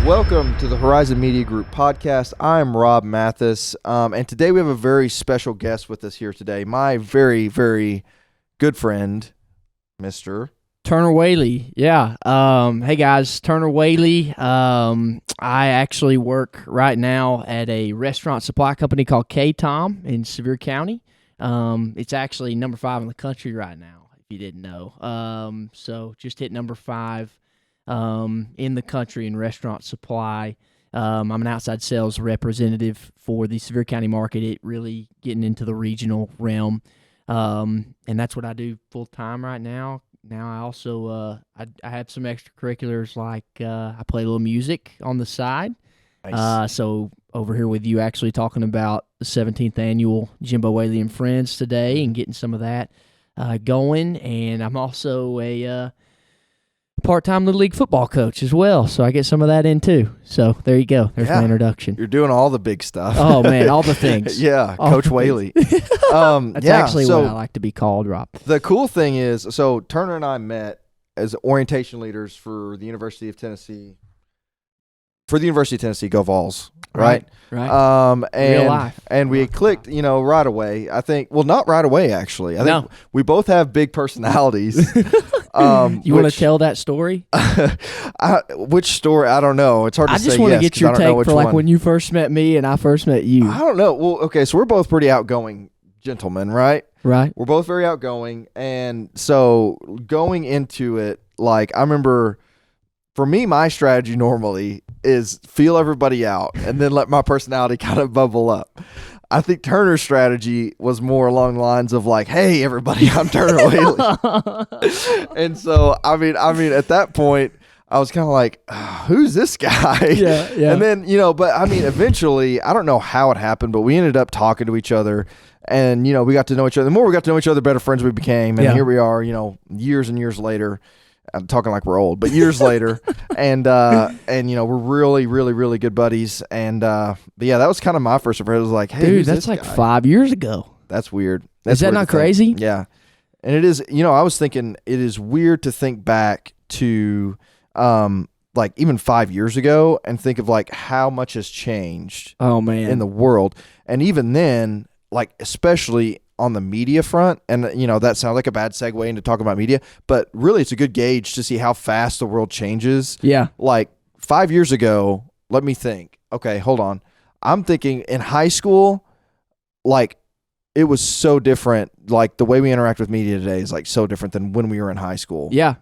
Welcome to the Horizon Media Group podcast. I'm Rob Mathis, and today we have a very special guest with us here today. My very, very good friend, Mr. Turner Whaley. Yeah. Hey guys, Turner Whaley. I actually work right now at a restaurant supply company called K-Tom in Sevier County. It's actually number 5 in the country right now, if you didn't know. So just hit number 5 in the country in restaurant supply. I'm an outside sales representative for the Sevier County market. It really getting into the regional realm. And that's what I do full time right now. Now I also I have some extracurriculars like I play a little music on the side. Nice. So over here with you actually talking about the 17th annual Jimbo Whaley and Friends today and getting some of that going. And I'm also a part-time Little League football coach as well, so I get some of that in too. So there you go. There's my introduction. You're doing all the big stuff. Oh, man, all the things. Yeah, all Coach Whaley. That's actually what I like to be called, Rob. The cool thing is, so Turner and I met as orientation leaders for the University of Tennessee. Go Vols, right? Right. And real life. And we clicked, right away. I think, well, not right away actually. I think we both have big personalities. You want to tell that story? Which story? I don't know. It's hard to say. I just want to get your take for like one. when you first met me and I first met you. I don't know. Well, okay, so we're both pretty outgoing gentlemen, right? Right. We're both very outgoing, and so going into it, like I remember. For me, my strategy normally is feel everybody out and then let my personality kind of bubble up. I think Turner's strategy was more along the lines of like, hey, everybody, I'm Turner Whaley. And so, I mean, at that point, I was kind of like, who's this guy? Yeah. And then, but I mean, eventually, I don't know how it happened, but we ended up talking to each other. And, we got to know each other. The more we got to know each other, the better friends we became. And here we are, years and years later. I'm talking like we're old, but years later, and we're really, really, really good buddies. And but yeah, that was kind of my first impression. It was like, hey, dude, that's like 5 years ago. That's weird. Is that not crazy? Yeah, and it is. I was thinking it is weird to think back to like even 5 years ago and think of like how much has changed. Oh man, in the world, and even then, like especially on the media front, and that sounds like a bad segue into talking about media, but really it's a good gauge to see how fast the world changes. Yeah. Like 5 years ago, let me think. Okay, hold on. I'm thinking in high school, like it was so different. Like the way we interact with media today is like so different than when we were in high school. Yeah.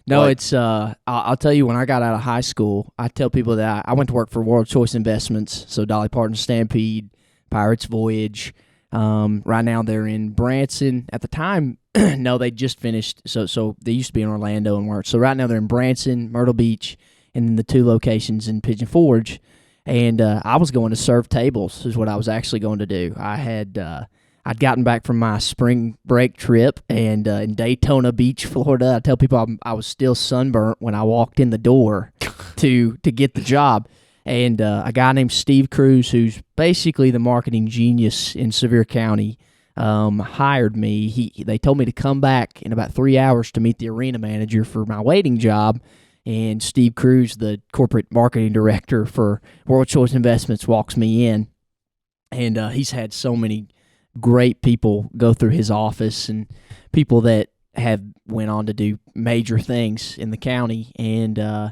No, Like, it's I'll tell you, when I got out of high school, I tell people that I went to work for World Choice Investments, so Dolly Parton Stampede, Pirates Voyage. Right now they're in Branson. At the time, no, they just finished. So they used to be in Orlando and work. So right now they're in Branson, Myrtle Beach, and then the 2 locations in Pigeon Forge. And I was going to serve tables is what I was actually going to do. I'd gotten back from my spring break trip and in Daytona Beach, Florida. I tell people I was still sunburnt when I walked in the door to get the job. And a guy named Steve Cruz, who's basically the marketing genius in Sevier County, hired me. They told me to come back in about 3 hours to meet the arena manager for my waiting job. And Steve Cruz, the corporate marketing director for World Choice Investments, walks me in. And he's had so many great people go through his office and people that have went on to do major things in the county. And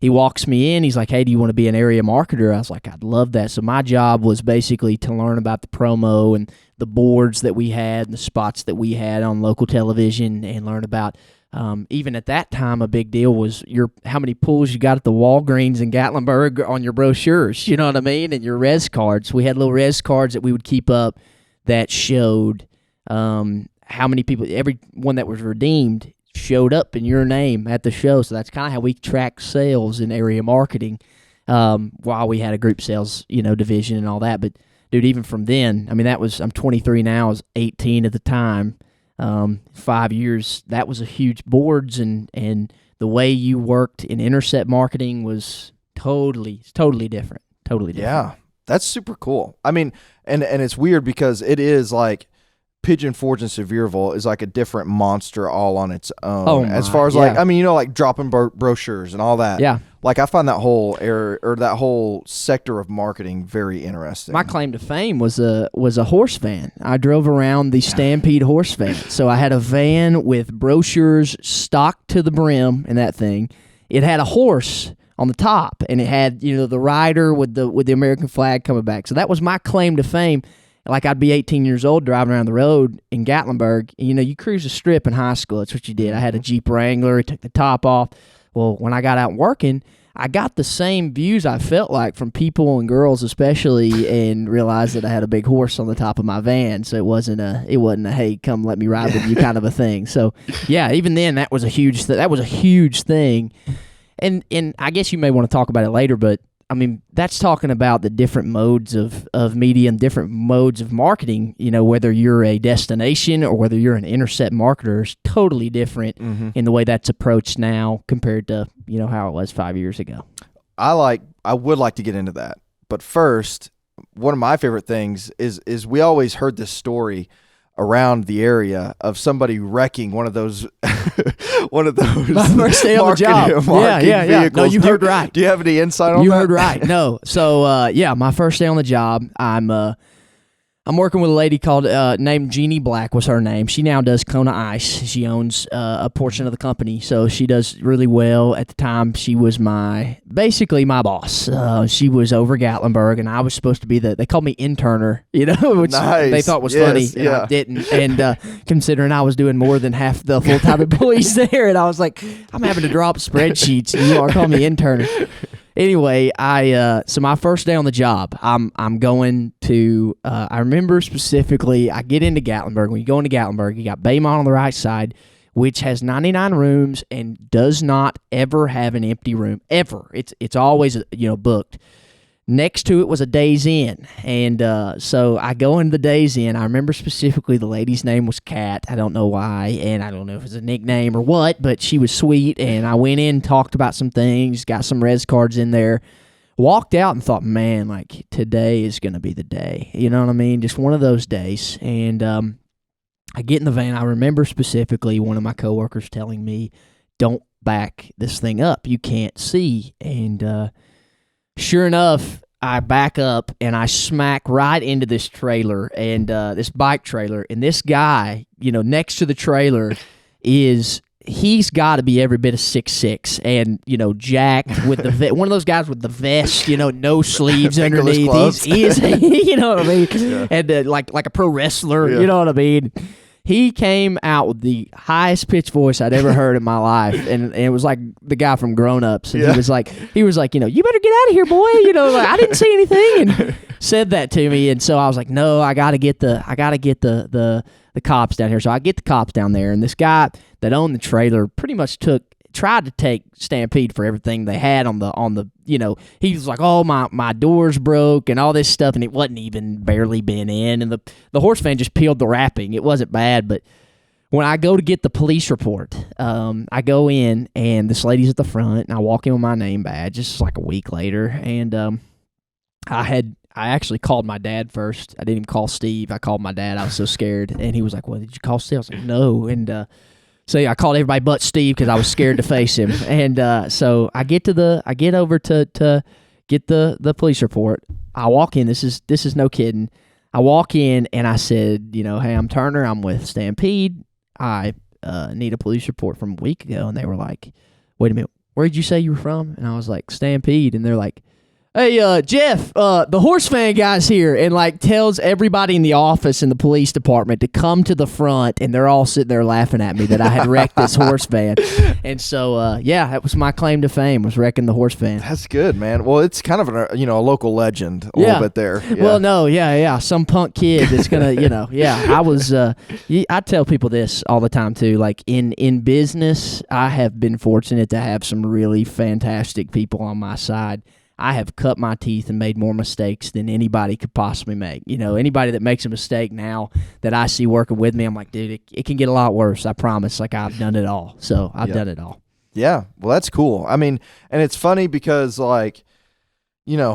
he walks me in. He's like, hey, do you want to be an area marketer? I was like, I'd love that. So my job was basically to learn about the promo and the boards that we had and the spots that we had on local television and learn about, even at that time, a big deal was how many pulls you got at the Walgreens in Gatlinburg on your brochures, you know what I mean, and your res cards. We had little res cards that we would keep up that showed how many people, every one that was redeemed showed up in your name at the show. So that's kind of how we track sales in area marketing, while we had a group sales, division and all that. But dude, even from then, I mean, I'm 23 now, I was 18 at the time. 5 years, that was a huge boards and the way you worked in intercept marketing was totally different. Yeah, that's super cool. I mean, and it's weird because it is like Pigeon Forge and Sevierville is like a different monster all on its own. Oh as far as like, I mean, like dropping brochures and all that. Yeah. Like I find that whole area or that whole sector of marketing very interesting. My claim to fame was a horse van. I drove around the Stampede horse van. So I had a van with brochures stocked to the brim in that thing. It had a horse on the top, and it had the rider with the American flag coming back. So that was my claim to fame. Like I'd be 18 years old driving around the road in Gatlinburg. You cruise the strip in high school. That's what you did. I had a Jeep Wrangler. It took the top off. Well, when I got out working, I got the same views I felt like from people and girls especially, and realized that I had a big horse on the top of my van. So it wasn't a hey, come let me ride with you kind of a thing. So yeah, even then that was a huge thing. And I guess you may want to talk about it later, but I mean, that's talking about the different modes of media and different modes of marketing, whether you're a destination or whether you're an intercept marketer is totally different in the way that's approached now compared to, how it was 5 years ago. I would like to get into that. But first, one of my favorite things is we always heard this story around the area of somebody wrecking one of those my first day on the job. Yeah. Vehicles. No, you heard right. Do you have any insight on that? You heard right. No. So my first day on the job, I'm working with a lady called named Jeannie Black was her name. She now does Kona Ice. She owns a portion of the company, so she does really well. At the time, she was basically my boss. She was over Gatlinburg, and I was supposed to be they called me interner, which nice. They thought was funny, and I didn't. And considering I was doing more than half the full-time employees there, and I was like, I'm having to draw up spreadsheets, and you are calling me interner. Anyway, so my first day on the job, I'm going to, I remember specifically, I get into Gatlinburg. When you go into Gatlinburg, you got Baymont on the right side, which has 99 rooms and does not ever have an empty room, ever. It's always, booked. Next to it was a Days Inn, and so I go into the Days Inn. I remember specifically the lady's name was Kat. I don't know why, and I don't know if it's a nickname or what, but she was sweet, and I went in, talked about some things, got some res cards in there, walked out and thought, man, like today is going to be the day. You know what I mean? Just one of those days, and I get in the van. I remember specifically one of my coworkers telling me, don't back this thing up. You can't see, and sure enough, I back up and I smack right into this trailer and this bike trailer. And this guy, next to the trailer he's got to be every bit of 6'6", and jacked with the one of those guys with the vest, no sleeves underneath. He's you know what I mean, yeah. And like a pro wrestler, yeah. You know what I mean. He came out with the highest pitched voice I'd ever heard in my life, and it was like the guy from Grown Ups. And yeah. he was like, you better get out of here, boy. I didn't see anything, and said that to me. And so I was like, no, I gotta get the cops down here. So I get the cops down there, and this guy that owned the trailer pretty much tried to take Stampede for everything they had on the he was like, oh, my doors broke and all this stuff, and it wasn't even barely been in, and the horse fan just peeled the wrapping. It wasn't bad, but when I go to get the police report, I go in, and this lady's at the front, and I walk in with my name badge just like a week later, and I actually called my dad first. I didn't even call Steve. I called my dad. I was so scared, and he was like, well, did you call Steve? I was like, no, and so yeah, I called everybody but Steve because I was scared to face him. And so I get over to get the police report. I walk in. This is no kidding. I walk in and I said, hey, I'm Turner. I'm with Stampede. I need a police report from a week ago. And they were like, wait a minute, where did you say you were from? And I was like, Stampede. And they're like, hey, Jeff, the horse fan guy's here, and tells everybody in the office in the police department to come to the front, and they're all sitting there laughing at me that I had wrecked this horse van. And so, that was my claim to fame, was wrecking the horse van. That's good, man. Well, it's kind of a local legend a little bit there. Yeah. Well, no, yeah, some punk kid that's gonna, I was. I tell people this all the time too. Like in business, I have been fortunate to have some really fantastic people on my side. I have cut my teeth and made more mistakes than anybody could possibly make. Anybody that makes a mistake now that I see working with me, I'm like, dude, it can get a lot worse. I promise. I've done it all. So I've done it all. Yeah. Well, that's cool. I mean, and it's funny because you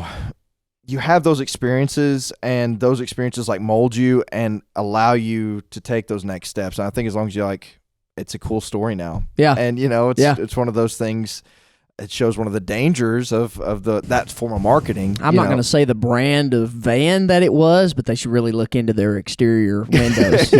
have those experiences, and those experiences mold you and allow you to take those next steps. And I think as long as you it's a cool story now. Yeah. And it's one of those things. it shows one of the dangers of that form of marketing. I'm not going to say the brand of van that it was, but they should really look into their exterior windows. So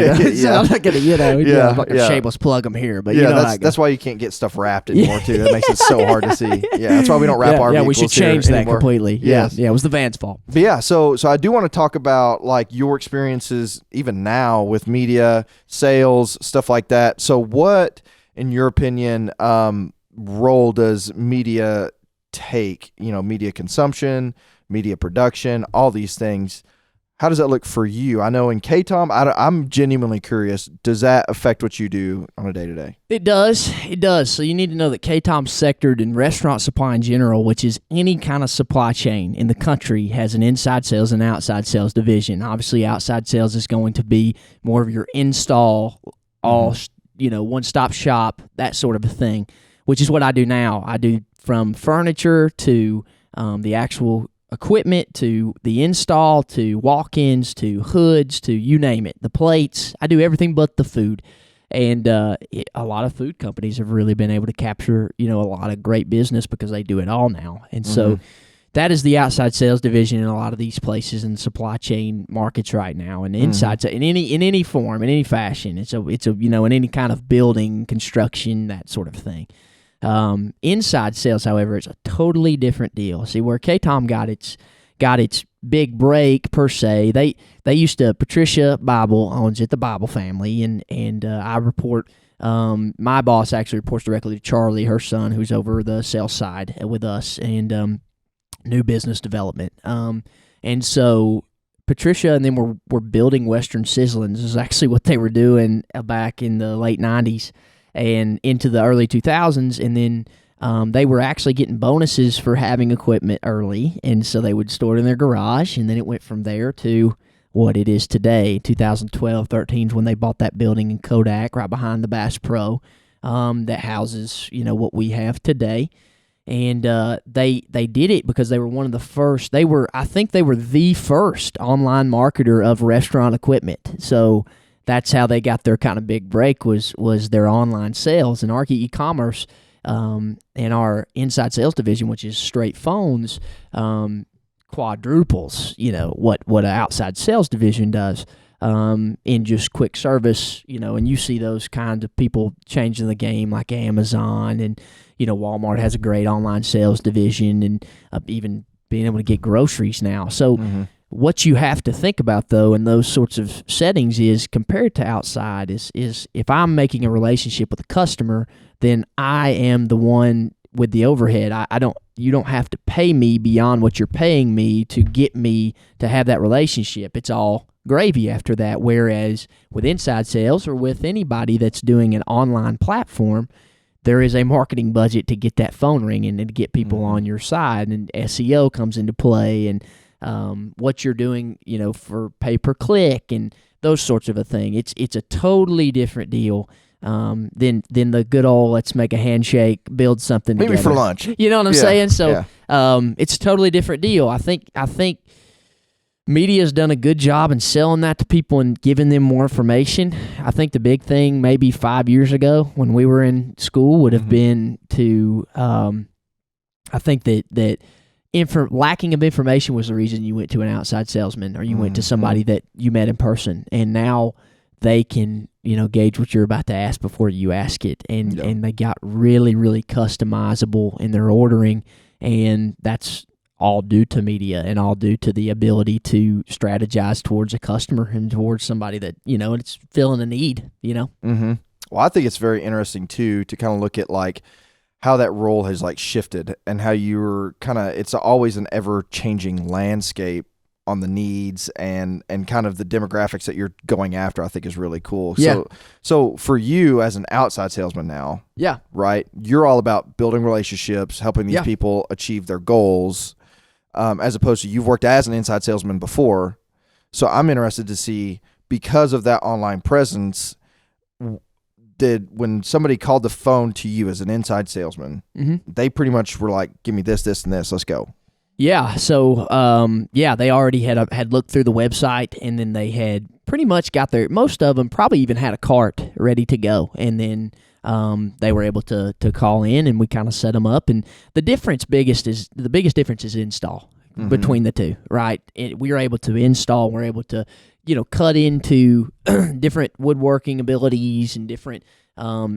I'm not going to, I'm not going to shameless plug them here. But that's why you can't get stuff wrapped anymore too. That makes it so hard to see. Yeah, that's why we don't wrap our vehicles. Yeah, we should change that anymore. completely. Yeah, it was the van's fault. But yeah, so I do want to talk about like your experiences even now with media, sales, stuff like that. So what, in your opinion, role does media take, media consumption, media production, all these things? How does that look for you? I know in KTOM, I'm genuinely curious, does that affect what you do on a day-to-day? It does. So you need to know that KTOM's sectored in restaurant supply in general, which is any kind of supply chain in the country, has an inside sales and outside sales division. Obviously, outside sales is going to be more of your install, one-stop shop, that sort of a thing, which is what I do now. I do from furniture to the actual equipment to the install to walk-ins to hoods to you name it, the plates. I do everything but the food. And a lot of food companies have really been able to capture, a lot of great business because they do it all now. And so that is the outside sales division in a lot of these places in supply chain markets right now. And inside in any form, in any fashion, it's in any kind of building, construction, that sort of thing. Inside sales, however, is a totally different deal. See, where KTOM got its big break per se, they used to, Patricia Bible owns it, the Bible family, and I report. My boss actually reports directly to Charlie, her son, who's over the sales side with us, and new business development. And so Patricia and them were building Western Sizzlings. This is actually what they were doing back in the late 90s. And into the early 2000s, and then they were actually getting bonuses for having equipment early, and so they would store it in their garage, and then it went from there to what it is today. 2012, 13 is when they bought that building in Kodak, right behind the Bass Pro, that houses what we have today. And they did it because they were one of the first. I think they were the first online marketer of restaurant equipment. So that's how they got their kind of big break was their online sales. And our e-commerce and our inside sales division, which is straight phones, quadruples, what an outside sales division does in just quick service, and you see those kinds of people changing the game like Amazon and, Walmart has a great online sales division and even being able to get groceries now. So what you have to think about, though, in those sorts of settings is compared to outside is if I'm making a relationship with a customer, then I am the one with the overhead. You don't have to pay me beyond what you're paying me to get me to have that relationship. It's all gravy after that. Whereas with inside sales or with anybody that's doing an online platform, there is a marketing budget to get that phone ringing and to get people on your side, and SEO comes into play, and what you're doing, for pay per click and those sorts of a thing. It's a totally different deal than the good old let's make a handshake, build something together. Maybe for lunch. You know what I'm saying? So it's a totally different deal. I think media's done a good job in selling that to people and giving them more information. I think the big thing maybe 5 years ago when we were in school would have been to I think that lacking of information was the reason you went to an outside salesman or you went to somebody that you met in person, and now they can gauge what you're about to ask before you ask it, and they got really, really customizable in their ordering, and that's all due to media and all due to the ability to strategize towards a customer and towards somebody that it's filling a need. Well, I think it's very interesting too to kind of look at like how that role has like shifted and how you're it's always an ever changing landscape on the needs and kind of the demographics that you're going after. I think is really cool. Yeah. So for you as an outside salesman now, right, you're all about building relationships, helping these people achieve their goals, as opposed to you've worked as an inside salesman before. So I'm interested to see, because of that online presence, when somebody called the phone to you as an inside salesman, they pretty much were like, give me this, and this, let's go. Yeah. So, they already had looked through the website, and then they had pretty much got most of them probably even had a cart ready to go. And then they were able to call in, and we kind of set them up. And the biggest difference is install between the two, right? We are able to install. We're able to, cut into different woodworking abilities and different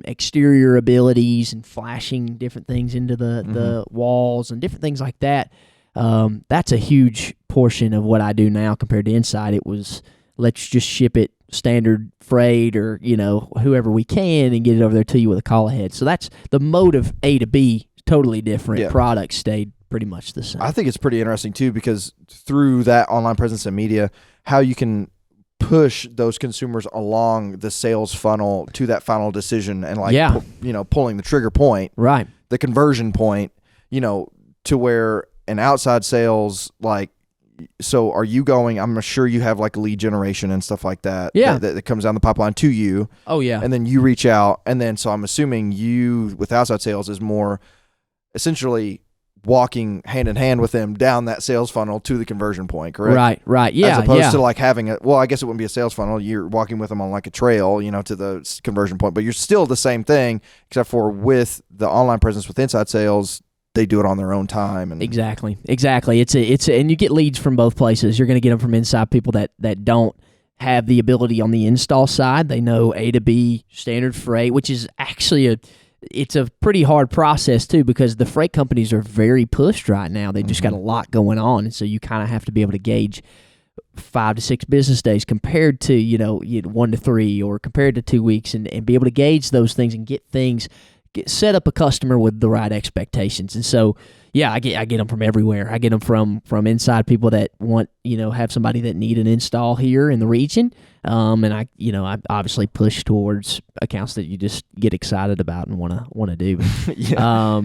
exterior abilities and flashing different things into the walls and different things like that. That's a huge portion of what I do now compared to inside. It was, let's just ship it standard freight or, whoever we can and get it over there to you with a call ahead. So that's the mode of A to B, totally different. Yeah. Products stayed pretty much the same. I think it's pretty interesting too, because through that online presence and media, how you can push those consumers along the sales funnel to that final decision and pulling the trigger point, right? The conversion point, to where an outside sales, so are you going, I'm sure you have lead generation and stuff like that. Yeah. That comes down the pipeline to you. Oh yeah. And then you reach out. And then, so I'm assuming you with outside sales is more essentially walking hand in hand with them down that sales funnel to the conversion point, correct? Right. Yeah. As opposed to having I guess it wouldn't be a sales funnel. You're walking with them on a trail, to the conversion point, but you're still the same thing, except for with the online presence with inside sales, they do it on their own time. And Exactly. It's and you get leads from both places. You're going to get them from inside people that don't have the ability on the install side. They know A to B standard freight, which is actually it's a pretty hard process too, because the freight companies are very pushed right now. They just got a lot going on, and so you kind of have to be able to gauge 5 to 6 business days compared to 1 to 3 or compared to 2 weeks, and be able to gauge those things and set up a customer with the right expectations. And so, yeah, I get them from everywhere. I get them from inside people that want, have somebody that need an install here in the region. And I obviously push towards accounts that you just get excited about and want to do. Yeah.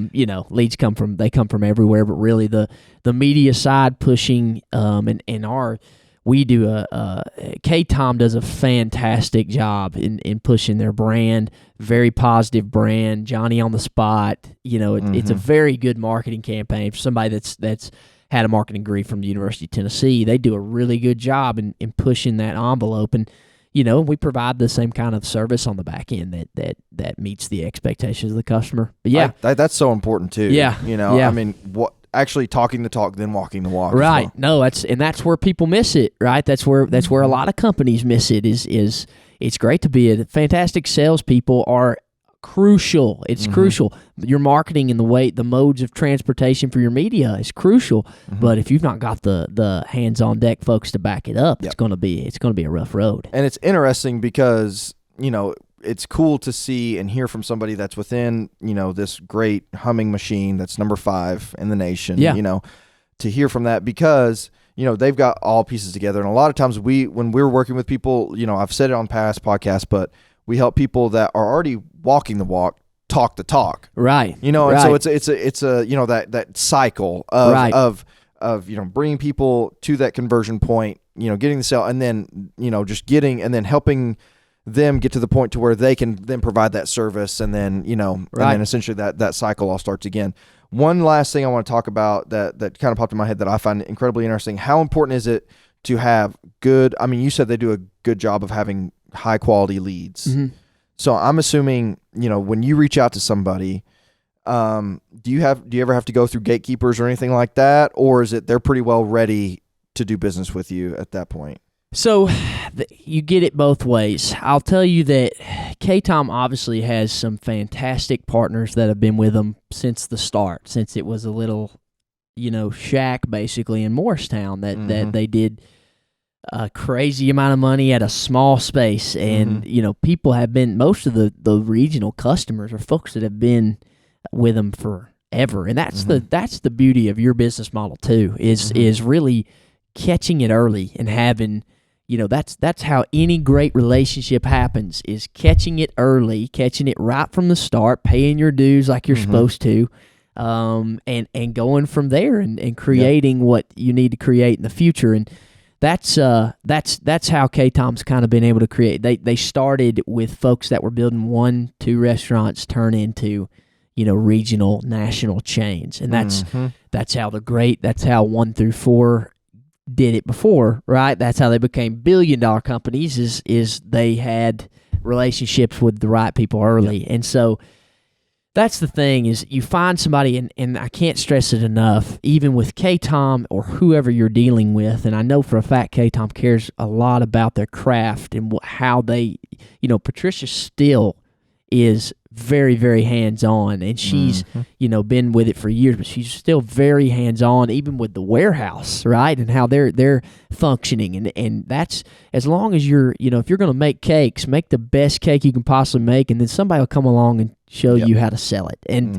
Leads come from everywhere, but really the media side pushing, we do K-Tom does a fantastic job in pushing their brand, very positive brand, Johnny on the spot. It's a very good marketing campaign for somebody that's had a marketing degree from the University of Tennessee. They do a really good job in pushing that envelope, and we provide the same kind of service on the back end that meets the expectations of the customer. But yeah, that's so important too. Yeah, yeah. I mean, actually talking the talk, then walking the walk. Right. No, that's where people miss it. Right. That's where a lot of companies miss it. Is it's great to be a fantastic salespeople are crucial. It's crucial. Your marketing and the modes of transportation for your media is crucial. But if you've not got the hands on deck folks to back it up, it's gonna be a rough road. And it's interesting because it's cool to see and hear from somebody that's within, this great humming machine that's number 5 in the nation, to hear from that, because, they've got all pieces together. And a lot of times when we're working with people, I've said it on past podcasts, but we help people that are already walking the walk, talk the talk. Right. And so it's a that cycle of bringing people to that conversion point, getting the sale, and then, just getting, and then helping them get to the point to where they can then provide that service, and then and then essentially that cycle all starts again. One last thing I want to talk about that kind of popped in my head that I find incredibly interesting. How important is it to have good? I mean, you said they do a good job of having high quality leads. So I'm assuming when you reach out to somebody, do you ever have to go through gatekeepers or anything like that, or is it they're pretty well ready to do business with you at that point? So you get it both ways. I'll tell you that K-Tom obviously has some fantastic partners that have been with them since the start, since it was a little, shack basically in Morristown that they did a crazy amount of money at a small space. And, people have been, most of the regional customers are folks that have been with them forever. And that's the beauty of your business model too, is really catching it early and having, that's how any great relationship happens, is catching it early, catching it right from the start, paying your dues like you're supposed to, and going from there and creating what you need to create in the future. And that's how K-Tom's kind of been able to create. They started with folks that were building 1-2 restaurants turn into, regional, national chains. And that's how that's how 1 through 4 did it before, right? That's how they became billion-dollar companies, is they had relationships with the right people early. And so that's the thing, is you find somebody, and I can't stress it enough, even with K-Tom or whoever you're dealing with, and I know for a fact K-Tom cares a lot about their craft and how they, Patricia still is very, very hands-on, and she's, been with it for years, but she's still very hands-on, even with the warehouse, right, and how they're functioning, and that's, as long as you're, if you're going to make cakes, make the best cake you can possibly make, and then somebody will come along and show you how to sell it, and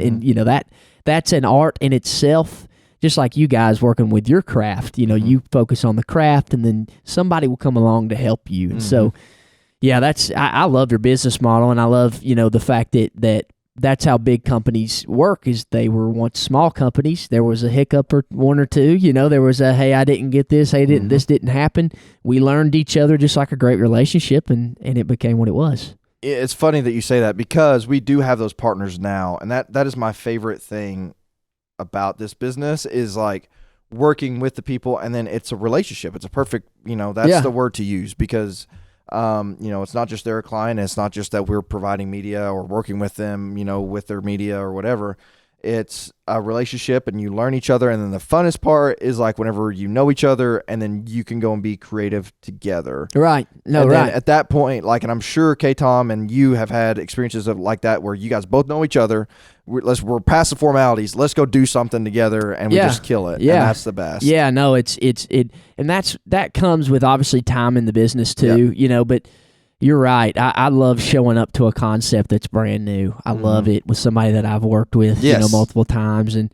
that's an art in itself. Just like you guys working with your craft, you focus on the craft, and then somebody will come along to help you, and so. Yeah, I love your business model, and I love, the fact that that's how big companies work, is they were once small companies. There was a hiccup or one or two, there was a, hey, I didn't get this, hey, this didn't happen. We learned each other just like a great relationship, and it became what it was. It's funny that you say that, because we do have those partners now, and that is my favorite thing about this business, is like working with the people, and then it's a relationship. It's a perfect, that's the word to use, because it's not just they're a client. It's not just that we're providing media or working with them, with their media or whatever. It's a relationship, and you learn each other. And then the funnest part is like whenever you know each other, and then you can go and be creative together. Right. No, and right. Then at that point, like, and I'm sure K-Tom and you have had experiences of like that, where you guys both know each other. We're past the formalities. Let's go do something together, and we just kill it. Yeah. And that's the best. Yeah. No, and that comes with obviously time in the business too, but you're right. I love showing up to a concept that's brand new. I love it with somebody that I've worked with, multiple times, and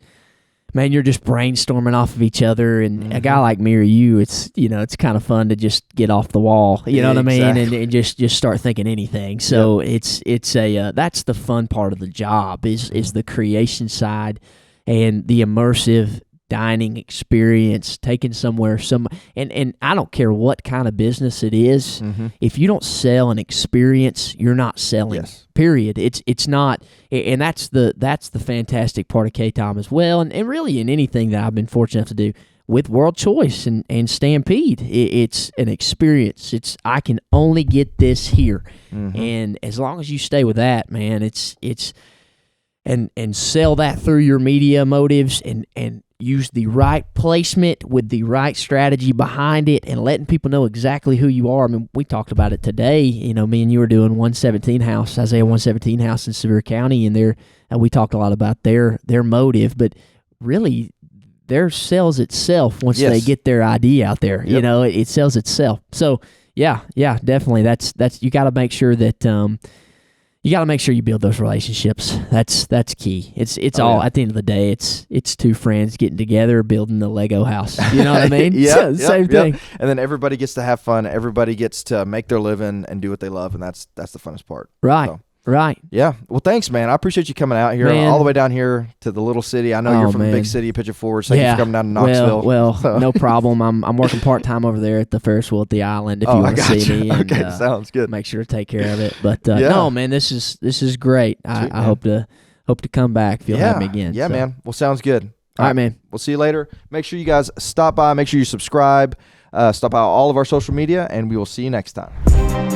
man, you're just brainstorming off of each other. And a guy like me or you, it's it's kind of fun to just get off the wall. You know what I mean? And just start thinking anything. So it's a that's the fun part of the job, is the creation side and the immersive dining experience, taken somewhere, and I don't care what kind of business it is. If you don't sell an experience, you're not selling. Period. It's not, and that's the fantastic part of K-Tom as well, and really in anything that I've been fortunate enough to do with World Choice and Stampede. It's an experience. It's, I can only get this here, and as long as you stay with that, man, it's and sell that through your media motives, and use the right placement with the right strategy behind it, and letting people know exactly who you are. I mean, we talked about it today. Me and you were doing 117 House, Isaiah 117 House in Sevier County, and we talked a lot about their motive, but really their sells itself once they get their idea out there. It sells itself. So yeah, definitely. That's you got to make sure that you got to make sure you build those relationships. That's key. It's all at the end of the day. It's two friends getting together, building the Lego house. You know what I mean? Same thing. And then everybody gets to have fun. Everybody gets to make their living and do what they love, and that's the funnest part. Right. So, right. Yeah. Well, thanks, man. I appreciate you coming out here, all the way down here to the little city. I know you're from the big city, Pigeon Forge. Thank you for coming down to Knoxville. Well, no problem. I'm working part-time over there at the Ferris wheel at the island if you want to see me. And, okay, sounds good. Make sure to take care of it. But no, man, this is great. I hope to come back if you'll have me again. Yeah, man. Well, sounds good. All right, man. We'll see you later. Make sure you guys stop by. Make sure you subscribe. Stop by all of our social media, and we will see you next time.